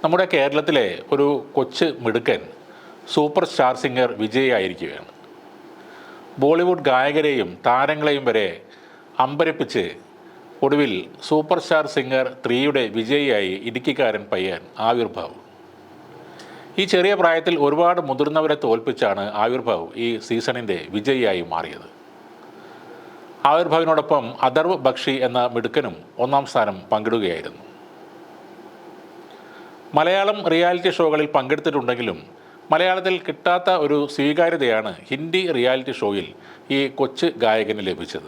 നമ്മുടെ കേരളത്തിലെ ഒരു കൊച്ചു മിടുക്കൻ സൂപ്പർ സ്റ്റാർ സിംഗർ വിജയിയായിരിക്കുകയാണ്. ബോളിവുഡ് ഗായകരെയും താരങ്ങളെയും വരെ അമ്പരപ്പിച്ച് ഒടുവിൽ സൂപ്പർ സ്റ്റാർ സിംഗർ 3യുടെ വിജയിയായി ഇടുക്കിക്കാരൻ പയ്യൻ ആവിർഭാവ്. ഈ ചെറിയ പ്രായത്തിൽ ഒരുപാട് മുതിർന്നവരെ തോൽപ്പിച്ചാണ് ആവിർഭാവ് ഈ സീസണിൻ്റെ വിജയിയായി മാറിയത്. ആവിർഭാവിനോടൊപ്പം അഥർവ് ബക്ഷി എന്ന മിടുക്കനും ഒന്നാം സ്ഥാനം പങ്കിടുകയായിരുന്നു. മലയാളം റിയാലിറ്റി ഷോകളിൽ പങ്കെടുത്തിട്ടുണ്ടെങ്കിലും മലയാളത്തിൽ കിട്ടാത്ത ഒരു സ്വീകാര്യതയാണ് ഹിന്ദി റിയാലിറ്റി ഷോയിൽ ഈ കൊച്ചു ഗായകന് ലഭിച്ചത്.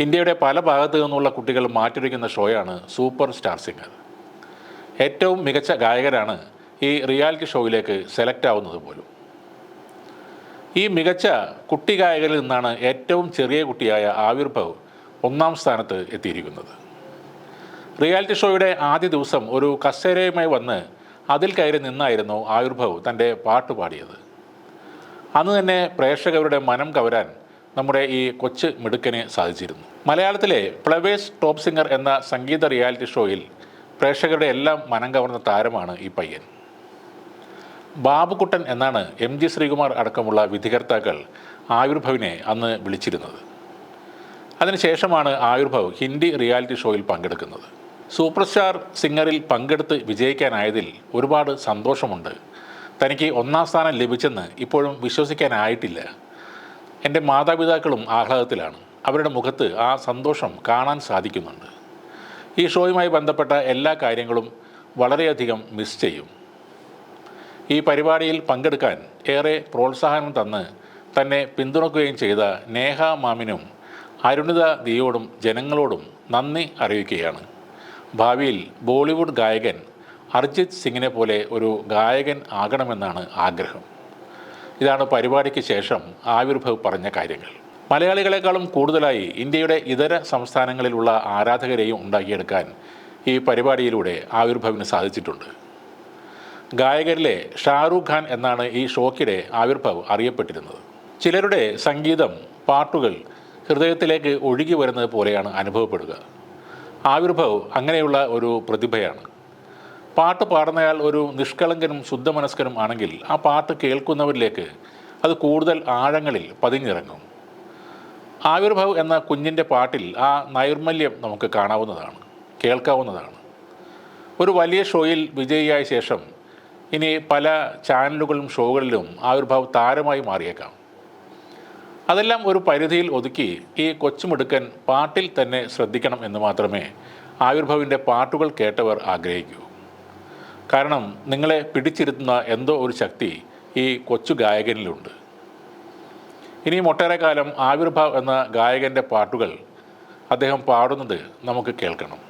ഇന്ത്യയുടെ പല ഭാഗത്തു നിന്നുള്ള കുട്ടികൾ മാറ്റൊരുക്കുന്ന ഷോയാണ് സൂപ്പർ സ്റ്റാർ സിംഗർ. ഏറ്റവും മികച്ച ഗായകരാണ് ഈ റിയാലിറ്റി ഷോയിലേക്ക് സെലക്ട് ആവുന്നത് പോലും. ഈ മികച്ച കുട്ടി ഗായകരിൽ നിന്നാണ് ഏറ്റവും ചെറിയ കുട്ടിയായ ആവിർഭാവ് ഒന്നാം സ്ഥാനത്ത് എത്തിയിരിക്കുന്നത്. റിയാലിറ്റി ഷോയുടെ ആദ്യ ദിവസം ഒരു കസേരയുമായി വന്ന് അതിൽ കയറി നിന്നായിരുന്നു ആവിർഭാവ് തൻ്റെ പാട്ട് പാടിയത്. അന്ന് തന്നെ പ്രേക്ഷകരുടെ മനം കവരാൻ നമ്മുടെ ഈ കൊച്ചു മിടുക്കന് സാധിച്ചിരുന്നു. മലയാളത്തിലെ ഫ്ലവേഴ്സ് ടോപ്പ് സിംഗർ എന്ന സംഗീത റിയാലിറ്റി ഷോയിൽ പ്രേക്ഷകരുടെ എല്ലാം മനം കവർന്ന താരമാണ് ഈ പയ്യൻ. ബാബുക്കുട്ടൻ എന്നാണ് MG ശ്രീകുമാർ അടക്കമുള്ള വിധികർത്താക്കൾ ആവിർഭാവിനെ അന്ന് വിളിച്ചിരുന്നത്. അതിനുശേഷമാണ് ആവിർഭാവ് ഹിന്ദി റിയാലിറ്റി ഷോയിൽ പങ്കെടുക്കുന്നത്. സൂപ്പർ സ്റ്റാർ സിംഗറിൽ പങ്കെടുത്ത് വിജയിക്കാനായതിൽ ഒരുപാട് സന്തോഷമുണ്ട്. തനിക്ക് ഒന്നാം സ്ഥാനം ലഭിച്ചെന്ന് ഇപ്പോഴും വിശ്വസിക്കാനായിട്ടില്ല. എൻ്റെ മാതാപിതാക്കളും ആഹ്ലാദത്തിലാണ്. അവരുടെ മുഖത്ത് ആ സന്തോഷം കാണാൻ സാധിക്കുന്നുണ്ട്. ഈ ഷോയുമായി ബന്ധപ്പെട്ട എല്ലാ കാര്യങ്ങളും വളരെയധികം മിസ് ചെയ്യും. ഈ പരിപാടിയിൽ പങ്കെടുക്കാൻ ഏറെ പ്രോത്സാഹനം തന്ന് തന്നെ പിന്തുണയ്ക്കുകയും ചെയ്ത നേഹ മാമിനും അരുണിത ദിയോടും ജനങ്ങളോടും നന്ദി അറിയിക്കുകയാണ്. ഭാവിയിൽ ബോളിവുഡ് ഗായകൻ അർജിത് സിംഗിനെ പോലെ ഒരു ഗായകൻ ആകണമെന്നാണ് ആഗ്രഹം. ഇതാണ് പരിപാടിക്ക് ശേഷം ആവിർഭാവ് പറഞ്ഞ കാര്യങ്ങൾ. മലയാളികളെക്കാളും കൂടുതലായി ഇന്ത്യയുടെ ഇതര സംസ്ഥാനങ്ങളിലുള്ള ആരാധകരെയും ഉണ്ടാക്കിയെടുക്കാൻ ഈ പരിപാടിയിലൂടെ ആവിർഭാവിന് സാധിച്ചിട്ടുണ്ട്. ഗായകരിലെ ഷാരൂഖ് ഖാൻ എന്നാണ് ഈ ഷോക്കിടെ ആവിർഭാവ് അറിയപ്പെട്ടിരുന്നത്. ചിലരുടെ സംഗീതം, പാട്ടുകൾ ഹൃദയത്തിലേക്ക് ഒഴുകി വരുന്നത് പോലെയാണ് അനുഭവപ്പെടുക. ആവിർഭാവ് അങ്ങനെയുള്ള ഒരു പ്രതിഭയാണ്. പാട്ട് പാടുന്നയാൾ ഒരു നിഷ്കളങ്കനും ശുദ്ധമനസ്കനും ആണെങ്കിൽ ആ പാട്ട് കേൾക്കുന്നവരിലേക്ക് അത് കൂടുതൽ ആഴങ്ങളിൽ പതിഞ്ഞിറങ്ങും. ആവിർഭാവ് എന്ന കുഞ്ഞിൻ്റെ പാട്ടിൽ ആ നൈർമല്യം നമുക്ക് കാണാവുന്നതാണ്, കേൾക്കാവുന്നതാണ്. ഒരു വലിയ ഷോയിൽ വിജയിയായ ശേഷം ഇനി പല ചാനലുകളിലും ഷോകളിലും ആവിർഭാവ് താരമായി മാറിയേക്കാം. അതെല്ലാം ഒരു പരിധിയിൽ ഒതുക്കി ഈ കൊച്ചുമിടുക്കൻ പാട്ടിൽ തന്നെ ശ്രദ്ധിക്കണം എന്ന് മാത്രമേ ആവിർഭാവിൻ്റെ പാട്ടുകൾ കേട്ടവർ ആഗ്രഹിക്കൂ. കാരണം നിങ്ങളെ പിടിച്ചിരുത്തുന്ന എന്തോ ഒരു ശക്തി ഈ കൊച്ചു ഗായകനിലുണ്ട്. ഇനിയും ഒട്ടേറെ കാലം ആവിർഭാവ് എന്ന ഗായകൻ്റെ പാട്ടുകൾ അദ്ദേഹം പാടുന്നത് നമുക്ക് കേൾക്കണം.